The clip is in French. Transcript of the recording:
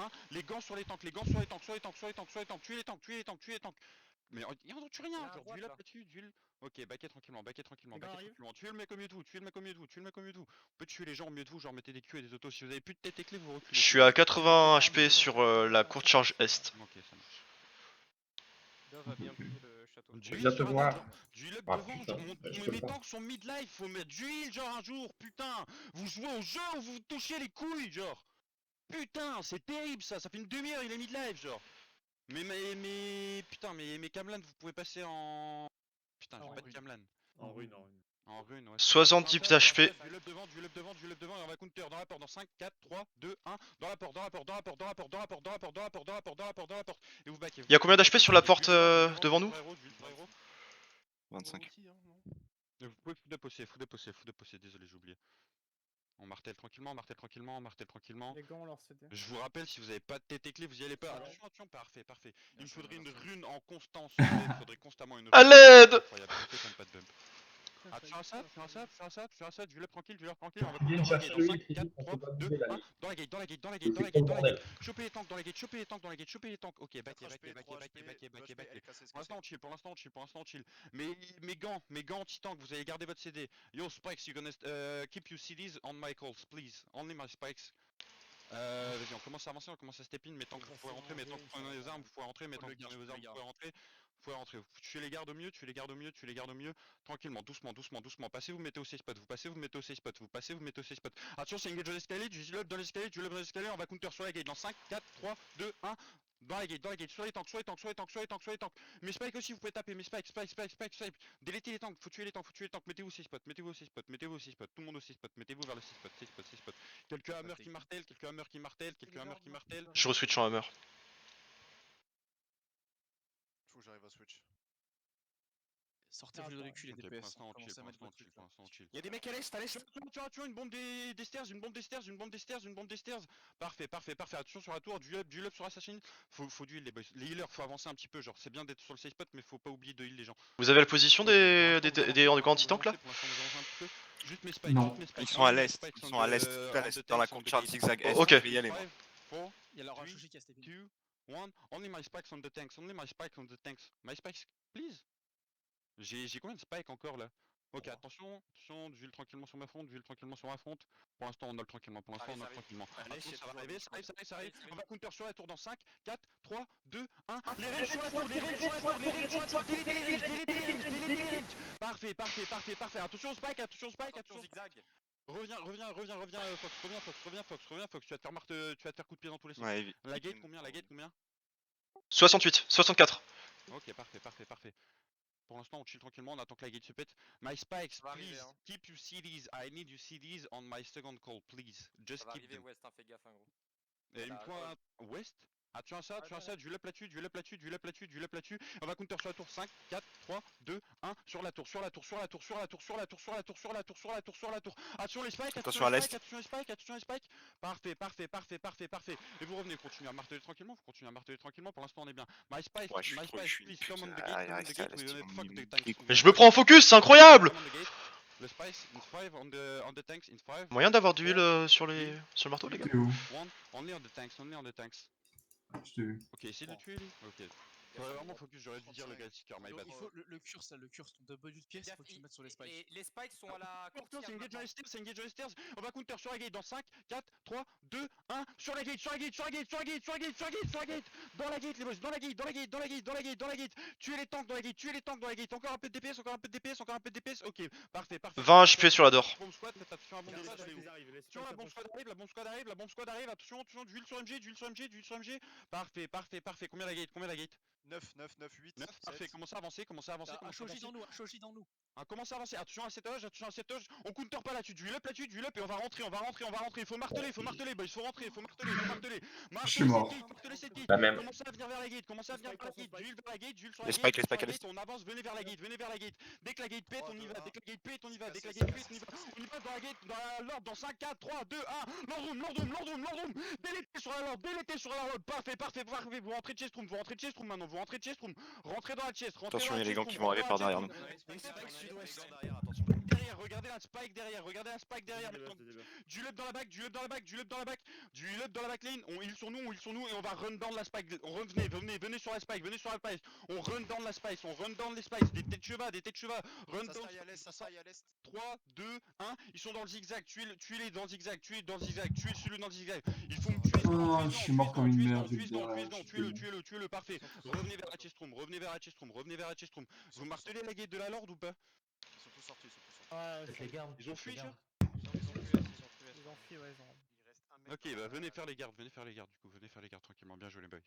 1. Les gants sur les tanks, les gants sur les tanks, sur les tanks, sur les tanks, sur les tanks, tuez les tanks, tuez les tanks, tuez les tanks. Mais il en tue rien, genre duel up là-dessus, duel. Ok, baquet tranquillement, baquet tranquillement, baquet tranquillement. Tuez le mec au mieux de vous, tuez le mec au mieux de vous, tuez le mec au mieux de vous. On peut tuer les gens au mieux de vous, genre mettez des Q et des autos. Si vous avez plus de tête et clé, vous reculez. Je suis à 80 HP sur la courte charge est. Ok, ça marche. Dove a bien pris le château. Duel sur la genre, duel up Ah, devant, putain, je peux mes pas. tanks sont mid-life, faut mettre duel genre un jour, putain. Vous jouez au jeu ou vous touchez les couilles, genre. Putain, c'est terrible ça, ça fait une demi-heure, il est mid-life, genre. Putain, mais Kamlan, vous pouvez passer en... Putain, j'ai pas de Kamlan. En rune, en rune. En rune, ouais. 70 HP. Duel up devant, duel up devant, duel up devant, et on va counter dans la porte dans 5, 4, 3, 2, 1. Dans la porte, dans la porte, dans la porte, dans la porte, dans la porte, dans la porte, dans la porte, dans la porte, dans la porte, dans la porte. Et vous backez. Y'a combien d'HP sur la porte devant nous? 25. Vous pouvez foot de posser, désolé, j'ai oublié. On martèle tranquillement, martèle tranquillement, martèle tranquillement. Les gants, leur CD. Je vous rappelle, si vous avez pas de tête et clé, vous y allez pas. Attention, attention, parfait, parfait. Il me faudrait une rune en constance. Il me faudrait constamment une rune. À l'aide! Incroyable, pas de bump. Attention à ça, fais un sap, fais un sap, fais un sap, du tranquille, tranquille, on va Viens dans la chercher gate, le dans 5, hit, 4, on 3, peut pas 2, bouger, là. 1, dans la gate, dans la gate, dans la gate, C'est dans la trop gate, le dans la bordel. gate, choper les tanks, dans la gate, choper les tanks, dans la gate, choper les tanks, ok, backé. Pour l'instant on chill, mes gants anti-tank, vous allez garder votre CD. Yo Spikes, you gonna keep your CDs on my calls, please, only my Spikes. Vas-y, on commence à avancer, on commence à step in, mes tanks, vous pouvez rentrer, mes tanks, vous prenez les armes, vous pouvez rentrer, mes tanks, vous prenez vos armes, vous pouvez rentrer. Faut rentrer, tuez les gardes au mieux, tuez les gardes au mieux, tuez les gardes au mieux, tranquillement, doucement, passez, vous mettez au safe spot, vous passez, vous mettez au safe spot, vous passez, vous mettez au safe spot. Attention, c'est engage dans l'escalier, du up dans l'escalier, du up dans l'escalier, on va counter sur la gate dans 5, 4, 3, 2, 1. Dans la gate, sur les tanks, sur les tanks, sur les tanks, sur les tanks, sur les tanks. Mes spikes aussi, vous pouvez taper, mes spikes. Délétez les tanks, faut tuer les tanks, mettez-vous au safe spot, mettez-vous au safe spot, mettez-vous au safe spot, tout le monde au safe spot, mettez-vous vers le safe spot. Quelques hammers qui martèlent, quelques hammers qui martèlent. Je reswitch en hammer. Faut que j'arrive à switch. Sortez le cul les DPS. Y'a des mecs à l'est, Attention, une bombe des stairs, une bombe des stairs. Parfait. Attention sur la tour, du up sur Assassin. Faut du heal les boys. Les healers, faut avancer un petit peu, genre c'est bien d'être sur le safe spot, mais faut pas oublier de heal les gens. Vous avez la position des anti-tanks là? Juste mes spikes, Non. Ils sont à l'est, dans la courte charge zigzag est. Ok. Je vais y aller moi. Il y a la rachouchi qui a steppé. 2, 1, only my spikes on the tanks, My spikes, please. J'ai combien de spikes encore là? Ok, attention, d'huile tranquillement sur ma fronte, Pour l'instant on a le tranquillement, Attention, ça va arriver, ça arrive. On va counter sur la tour dans 5, 4, 3, 2, 1. Les raids sur la tour, Parfait. Attention spike, attention zigzag. Reviens, Fox, tu vas te faire coup de pied dans tous les sens. Ouais, La gate combien? 68, 64. Ok, parfait. Pour l'instant, on chill tranquillement, on attend que la gate se pète. My spikes, please, keep your CDs. I need your CDs on my second call, please. Just keep them. West, fais gaffe gros. Et une point West. Attention à ça, du up là-dessus. On va counter sur la tour 5, 4, 3, 2, 1. Sur la tour. Attention les spikes, Attention à l'est. attention les spikes. Parfait. Et vous revenez, continuez à marteler tranquillement, pour l'instant on est bien. My spikes, Ouais, je suis trop please, come on the gate, fuck the tanks. Mais je me prends en focus, c'est incroyable! Le spice, in 5 on the tanks, in 5. Moyen d'avoir du heal sur le marteau les gars? T'es où? Only on the tanks. Je t'ai vu. Ok, essaye de tuer lui. Ok. Vraiment focus, j'aurais dû dire le gars seeker, my bad. Il faut le curse, ton double de pièce, il faut que tu le mettes sur les spikes. Et les spikes sont à la courte. C'est engage dans les stairs, On va counter sur la gate dans 5, 4, 3, 2, 1. Sur la gate. Dans la gate les boys, dans la gate. Tuez les tanks dans la gate, Encore un peu de DPS, Ok, parfait. 20 HP sur la door. Bomb squad, faites attention à bomb squad, allez où? Attention, la bomb squad arrive, attention, d'huile sur MG. Parfait. Combien la gate? 9, 8. 9, parfait, commencez à avancer. Shoji dans nous. Commencez à avancer, attention à cette âge, on counter pas là-dessus, du up et on va rentrer, il faut marteler, boys, faut marteler. Je suis mort. La même. Commencez à venir vers la gate, du heal vers la gate, sur Les la spikes, gate, à l'est. on avance, venez vers la gate. Dès que la gate pète, on y va, on y va dans la gate, dans l'ordre, dans 5, 4, 3, 2, 1, l'ordre, délétez sur la lord, parfait, vous rentrez de chestroom maintenant, rentrez dans la chest, Attention, il y a les gants qui vont arriver par derrière nous. Derrière, derrière, regardez un spike derrière, maintenant. Du up dans la back, du up dans la back, du up dans la back, du up dans la back lane, on heal sur nous et on va run down la spike. On venez sur la spike, on run down la spike, les spikes, des têtes chevas, run Ça down. staille à l'est, ça staille à l'est. 3, 2, 1, ils sont dans le zigzag, tuez-les dans le zigzag, tuez celui dans le zigzag. Il faut me tuer. Oh, je suis mort comme une merde. Tuez-le, parfait. Revenez vers la chestroom. Vous martelez la gate de la Lord ou pas? Ils sont tous sortis, Ils ont fui, ça? Ils ont fui, ouais, ils ont. Il reste un mec. Ok, bah venez faire les gardes du coup, venez faire les gardes tranquillement, bien joué les boys.